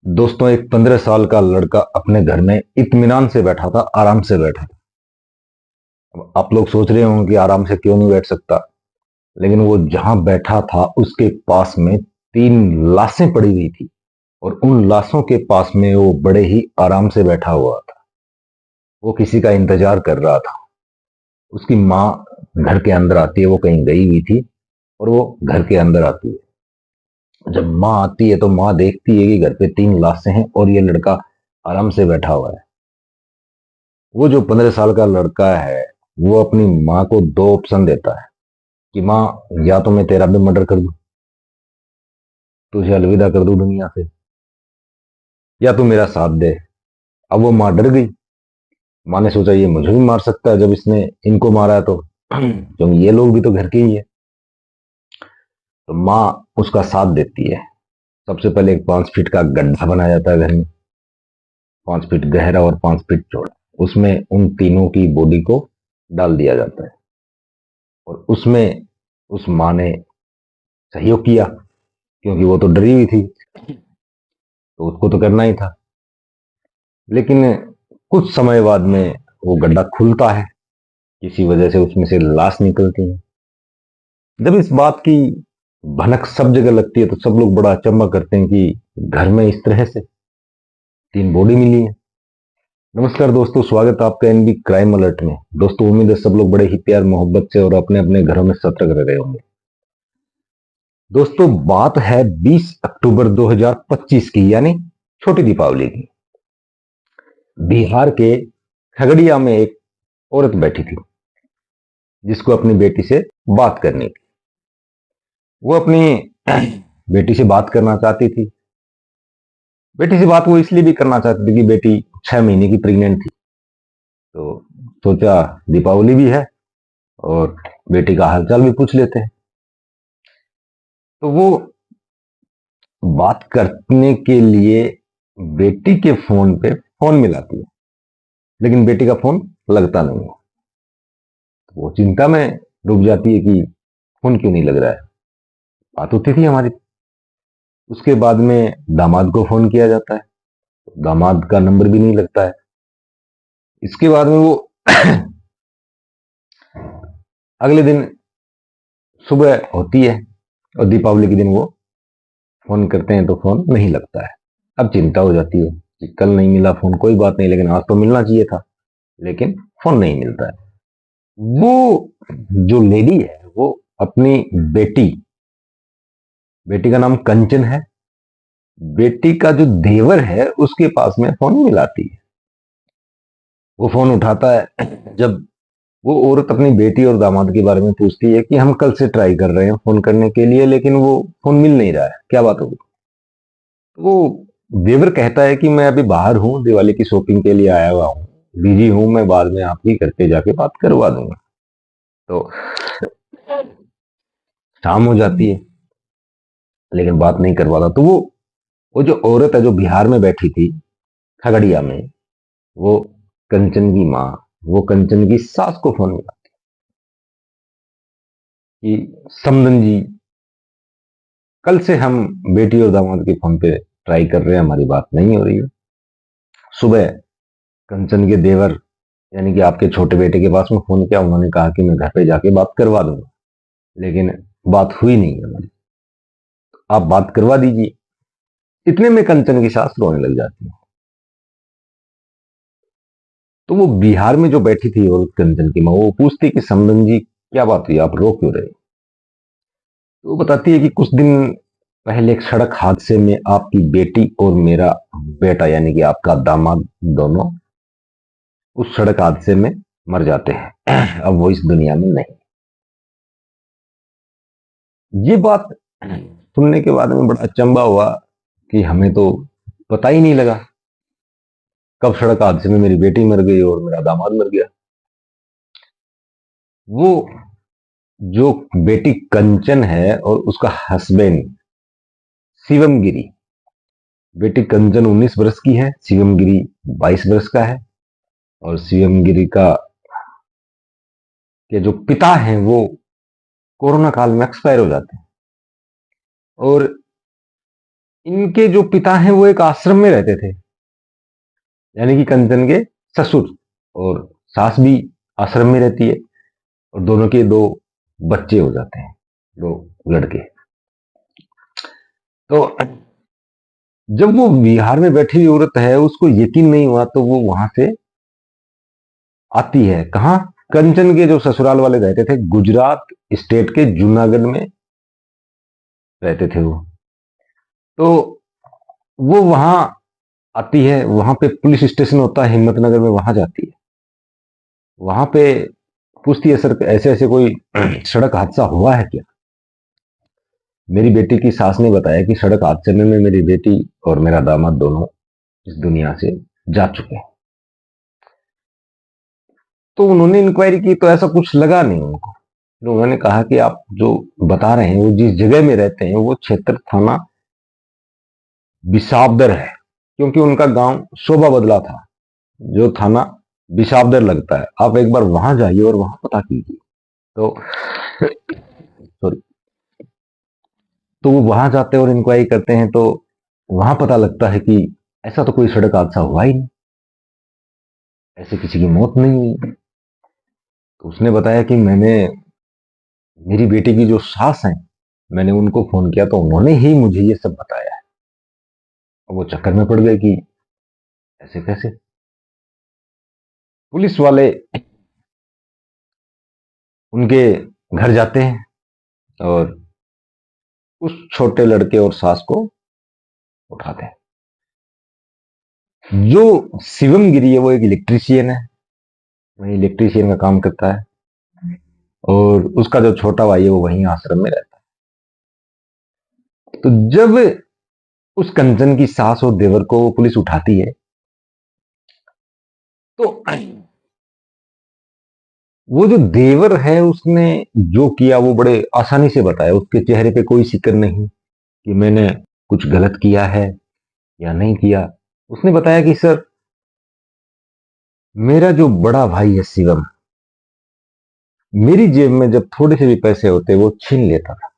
दोस्तों, एक 15 साल का लड़का अपने घर में इत्मीनान से बैठा था, आराम से बैठा था। अब आप लोग सोच रहे होंगे कि आराम से क्यों नहीं बैठ सकता, लेकिन वो जहां बैठा था उसके पास में 3 लाशें पड़ी हुई थी और उन लाशों के पास में वो बड़े ही आराम से बैठा हुआ था। वो किसी का इंतजार कर रहा था। उसकी माँ घर के अंदर आती है, वो कहीं गई हुई थी और वो घर के अंदर आती है। जब माँ आती है तो माँ देखती है कि घर पे 3 लाशें हैं और ये लड़का आराम से बैठा हुआ है। वो जो 15 साल का लड़का है, वो अपनी माँ को दो ऑप्शन देता है कि माँ, या तो मैं तेरा भी मर्डर कर दूं, तुझे अलविदा कर दूं दुनिया से, या तू मेरा साथ दे। अब वो माँ डर गई। माँ ने सोचा ये मुझे भी मार सकता है जब इसने इनको मारा है तो क्योंकि ये लोग भी तो घर के ही है। तो माँ उसका साथ देती है। सबसे पहले एक 5 फीट का गड्ढा बनाया जाता है घर में, 5 फीट गहरा और 5 फीट चौड़ा। उसमें उन तीनों की बॉडी को डाल दिया जाता है और उसमें उस माँ ने सहयोग किया, क्योंकि वो तो डरी हुई थी, तो उसको तो करना ही था। लेकिन कुछ समय बाद में वो गड्ढा खुलता है, किसी वजह से उसमें से लाश निकलती है। जब इस बात की भनक सब जगह लगती है तो सब लोग बड़ा अचंभा करते हैं कि घर में इस तरह से 3 बॉडी मिली है। नमस्कार दोस्तों, स्वागत है आपका एनबी क्राइम अलर्ट में। दोस्तों, उम्मीद है सब लोग बड़े ही प्यार मोहब्बत से और अपने अपने घरों में सतर्क रह रहे होंगे। दोस्तों, बात है 20 अक्टूबर 2025 की, यानी छोटी दीपावली की। बिहार के खगड़िया में एक औरत बैठी थी जिसको अपनी बेटी से बात करनी थी। वो अपनी बेटी से बात करना चाहती थी। बेटी से बात वो इसलिए भी करना चाहती थी कि बेटी 6 महीने की प्रेग्नेंट थी। तो सोचा दीपावली भी है और बेटी का हालचाल भी पूछ लेते हैं। तो वो बात करने के लिए बेटी के फोन पे फोन मिलाती है, लेकिन बेटी का फोन लगता नहीं है। तो वो चिंता में डूब जाती है कि फोन क्यों नहीं लग रहा है। बात होती थी हमारी। उसके बाद में दामाद को फोन किया जाता है, दामाद का नंबर भी नहीं लगता है। इसके बाद में वो अगले दिन सुबह होती है और दीपावली के दिन वो फोन करते हैं तो फोन नहीं लगता है। अब चिंता हो जाती है कि कल नहीं मिला फोन, कोई बात नहीं, लेकिन आज तो मिलना चाहिए था, लेकिन फोन नहीं मिलता है। वो जो लेडी है वो अपनी बेटी बेटी का नाम कंचन है, बेटी का जो देवर है उसके पास में फोन मिलाती है। वो फोन उठाता है। जब वो औरत अपनी बेटी और दामाद के बारे में पूछती है कि हम कल से ट्राई कर रहे हैं फोन करने के लिए, लेकिन वो फोन मिल नहीं रहा है, क्या बात होगी। तो वो देवर कहता है कि मैं अभी बाहर हूँ, दिवाली की शॉपिंग के लिए आया हुआ हूँ, बिजी हूँ, मैं बाद में आपके घर पे जाके बात करवा दूंगा। तो शाम हो जाती है लेकिन बात नहीं करवाता। तो वो जो औरत है जो बिहार में बैठी थी, खगड़िया में, वो कंचन की माँ, वो कंचन की सास को फोन मिला कि समदन जी, कल से हम बेटी और दामाद के फोन पे ट्राई कर रहे हैं, हमारी बात नहीं हो रही है। सुबह कंचन के देवर यानी कि आपके छोटे बेटे के पास में फोन किया, उन्होंने कहा कि मैं घर पे जाके बात करवा दूंगा, लेकिन बात हुई नहीं है हमारी, आप बात करवा दीजिए। इतने में कंचन की सास रोने लग जाती है। तो वो बिहार में जो बैठी थी और कंचन की माँ, वो पूछती कि समदन जी, क्या बात हुई, आप रो क्यों रहे। तो वो बताती है कि कुछ दिन पहले एक सड़क हादसे में आपकी बेटी और मेरा बेटा यानी कि आपका दामाद दोनों उस सड़क हादसे में मर जाते हैं। अब वो इस दुनिया में नहीं। ये बात सुनने के बाद में बड़ा अचंभा हुआ कि हमें तो पता ही नहीं लगा कब सड़क हादसे में मेरी बेटी मर गई और मेरा दामाद मर गया। वो जो बेटी कंचन है और उसका हस्बैंड शिवम गिरी, बेटी कंचन 19 वर्ष की है, शिवम गिरी 22 वर्ष का है। और शिवम गिरी का के जो पिता हैं वो कोरोना काल में एक्सपायर हो जाते हैं। और इनके जो पिता हैं वो एक आश्रम में रहते थे, यानी कि कंचन के ससुर, और सास भी आश्रम में रहती है, और दोनों के दो बच्चे हो जाते हैं, दो लड़के। तो जब वो बिहार में बैठी हुई औरत है, उसको यकीन नहीं हुआ, तो वो वहां से आती है। कहाँ? कंचन के जो ससुराल वाले रहते थे, गुजरात स्टेट के जूनागढ़ में रहते थे वो। तो वो वहां आती है, वहां पे पुलिस स्टेशन होता है हिम्मतनगर में, वहां जाती है। वहां पे पूछती है, सर ऐसे ऐसे कोई सड़क हादसा हुआ है क्या? मेरी बेटी की सास ने बताया कि सड़क हादसे में मेरी बेटी और मेरा दामाद दोनों इस दुनिया से जा चुके हैं। तो उन्होंने इंक्वायरी की तो ऐसा कुछ लगा नहीं उनको। फिर उन्होंने कहा कि आप जो बता रहे हैं, वो जिस जगह में रहते हैं वो क्षेत्र थाना बिसावदर है, क्योंकि उनका गांव शोभा बदला था, जो थाना बिसावदर लगता है। आप एक बार वहां जाइए और वहां पता कीजिए। तो सॉरी, तो वो वहां जाते हैं और इंक्वायरी करते हैं, तो वहां पता लगता है कि ऐसा तो कोई सड़क हादसा हुआ ही नहीं, ऐसे किसी की मौत नहीं हुई। तो उसने बताया कि मैंने, मेरी बेटी की जो सास है, मैंने उनको फोन किया तो उन्होंने ही मुझे ये सब बताया है। और वो चक्कर में पड़ गए कि ऐसे कैसे। पुलिस वाले उनके घर जाते हैं और उस छोटे लड़के और सास को उठाते हैं। जो शिवम गिरी है वो एक इलेक्ट्रीशियन है, वही इलेक्ट्रीशियन का काम करता है, और उसका जो छोटा भाई है वो वहीं आश्रम में रहता है। तो जब उस कंचन की सास और देवर को पुलिस उठाती है, तो वो जो देवर है उसने जो किया वो बड़े आसानी से बताया। उसके चेहरे पे कोई शिकन नहीं कि मैंने कुछ गलत किया है या नहीं किया। उसने बताया कि सर, मेरा जो बड़ा भाई है शिवम, मेरी जेब में जब थोड़े से भी पैसे होते वो छीन लेता था।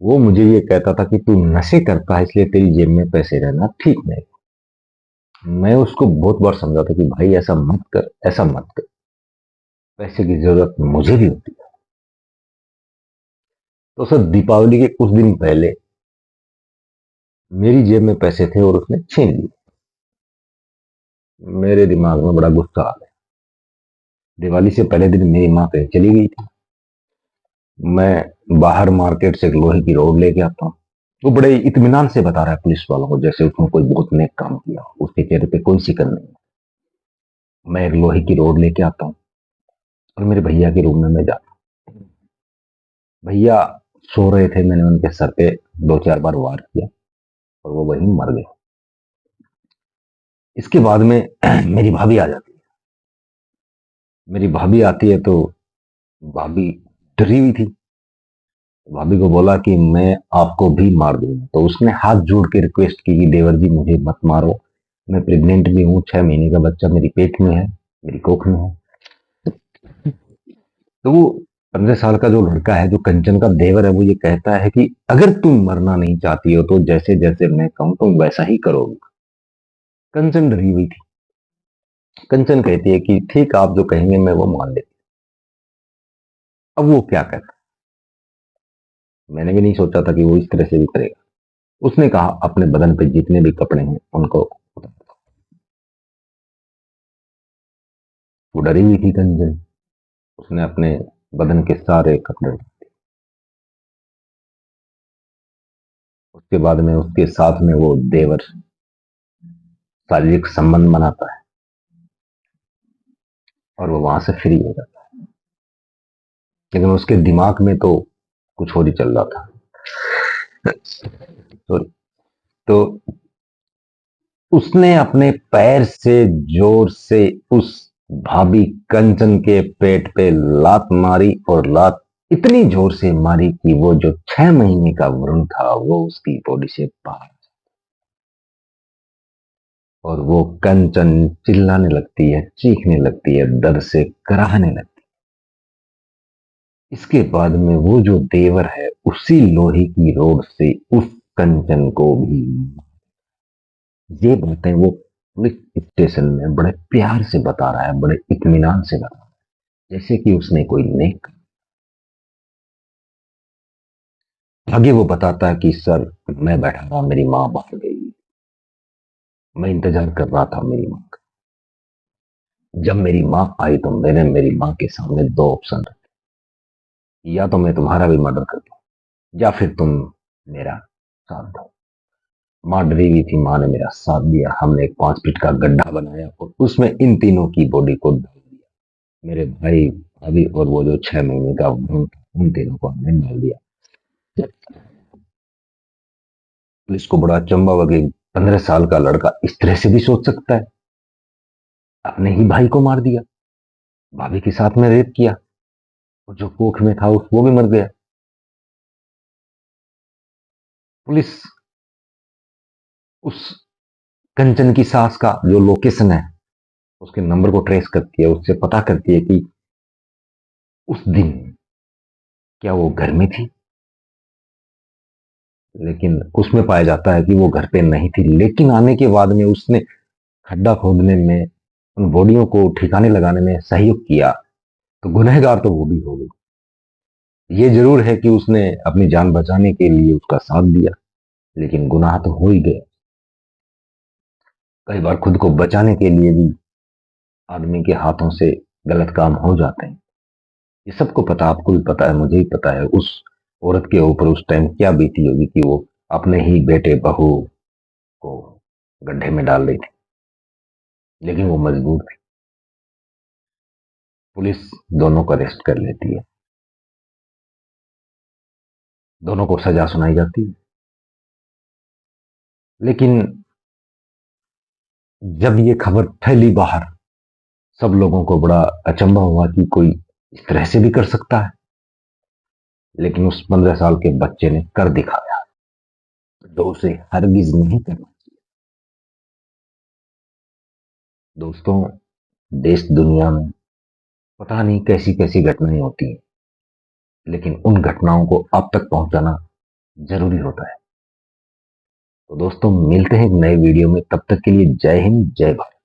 वो मुझे ये कहता था कि तू नशे करता है इसलिए तेरी जेब में पैसे रहना ठीक नहीं। मैं उसको बहुत बार समझाता कि भाई ऐसा मत कर, ऐसा मत कर, पैसे की जरूरत मुझे भी होती है। तो सर, दीपावली के कुछ दिन पहले मेरी जेब में पैसे थे और उसने छीन लिए। मेरे दिमाग में बड़ा गुस्सा आ गया। दिवाली से पहले दिन मेरी माँ कहीं चली गई थी। मैं बाहर मार्केट से एक लोहे की रोड लेके आता हूँ। वो बड़े इत्मीनान से बता रहा है पुलिस वालों को, जैसे उसने कोई बहुत नेक काम किया हो। उसके चेहरे पे कोई शिकन नहीं। मैं एक लोहे की रोड लेके आता हूँ और मेरे भैया के रूम में मैं जाता हूँ। भैया सो रहे थे, मैंने उनके सर पे दो चार बार वार किया और वो वहीं मर गए। इसके बाद में मेरी भाभी आ जाती है। मेरी भाभी आती है तो भाभी डरी हुई थी। भाभी को बोला कि मैं आपको भी मार दूंगा। तो उसने हाथ जोड़ के रिक्वेस्ट की कि देवर जी मुझे मत मारो, मैं प्रेग्नेंट भी हूँ, 6 महीने का बच्चा मेरी पेट में है, मेरी कोख में है। तो वो 15 साल का जो लड़का है, जो कंचन का देवर है, वो ये कहता है कि अगर तुम मरना नहीं चाहती हो तो जैसे जैसे मैं कहूं तुम वैसा ही करोगे। कंचन डरी हुई थी। कंचन कहती है कि ठीक, आप जो कहेंगे मैं वो मान लेती। अब वो क्या करता, मैंने भी नहीं सोचा था कि वो इस तरह से भी करेगा। उसने कहा अपने बदन पे जितने भी कपड़े हैं उनको उतार दो। वो डरी हुई थी कंचन। उसने अपने बदन के सारे कपड़े उतारे। उसके बाद में उसके साथ में वो देवर शारीरिक संबंध बनाता है और वो वहां से फ्री हो जाता है। लेकिन उसके दिमाग में तो कुछ और ही चल रहा था। तो, तो उसने अपने पैर से जोर से उस भाभी कंचन के पेट पे लात मारी, और लात इतनी जोर से मारी कि वो जो 6 महीने का भ्रूण था वो उसकी बॉडी से बाहर, और वो कंचन चिल्लाने लगती है, चीखने लगती है, दर्द से कराहने लगती है। इसके बाद में वो जो देवर है उसी लोहे की रोड से उस कंचन को भी। ये बातें वो पुलिस स्टेशन में बड़े प्यार से बता रहा है, बड़े इत्मीनान से बता रहा है, जैसे कि उसने कोई नेक। आगे वो बताता है कि सर, मैं बैठा रहा, मेरी माँ बाहर गई, मैं इंतजार कर रहा था मेरी माँ का। जब मेरी माँ आई तो मैंने मेरी माँ के सामने दो ऑप्शन रखे, या तो मैं तुम्हारा भी मर्डर कर दूं, या फिर तुम मेरा साथ दो। माँ डरी हुई थी, माँ ने मेरा साथ दिया। हमने एक 5 फीट का गड्ढा बनाया और उसमें इन तीनों की बॉडी को डाल दिया। मेरे भाई, भाभी और वो जो 6 महीने का भ्रूण था, उन तीनों को हमने डाल दिया। पुलिस को बड़ा अचंभा हुआ कि 15 साल का लड़का इस तरह से भी सोच सकता है। अपने ही भाई को मार दिया, भाभी के साथ में रेप किया, और जो कोख में था वो भी मर गया। पुलिस उस कंचन की सास का जो लोकेशन है, उसके नंबर को ट्रेस करती है, उससे पता करती है कि उस दिन क्या वो घर में थी। लेकिन उसमें पाया जाता है कि वो घर पे नहीं थी, लेकिन आने के बाद में उसने खड्डा खोदने में, उन बॉडियों को ठिकाने लगाने में सहयोग किया। तो गुनहगार तो वो भी हो गई। ये जरूर है कि उसने अपनी जान बचाने के लिए उसका साथ दिया, लेकिन गुनाह तो हो ही गया। कई बार खुद को बचाने के लिए भी आदमी के हाथों से गलत काम हो जाते हैं। ये सबको पता, आपको भी पता है, मुझे भी पता है उस औरत के ऊपर उस टाइम क्या बीती होगी कि वो अपने ही बेटे बहू को गड्ढे में डाल रही थी, लेकिन वो मजबूर थी। पुलिस दोनों को अरेस्ट कर लेती है, दोनों को सजा सुनाई जाती है। लेकिन जब ये खबर फैली बाहर, सब लोगों को बड़ा अचंभा हुआ कि कोई इस तरह से भी कर सकता है। लेकिन उस 15 साल के बच्चे ने कर दिखाया, जो उसे हरगिज नहीं करना। दोस्तों, देश दुनिया में पता नहीं कैसी कैसी घटनाएं होती हैं, लेकिन उन घटनाओं को आप तक पहुंचाना जरूरी होता है। तो दोस्तों, मिलते हैं एक नए वीडियो में, तब तक के लिए जय हिंद, जय भारत।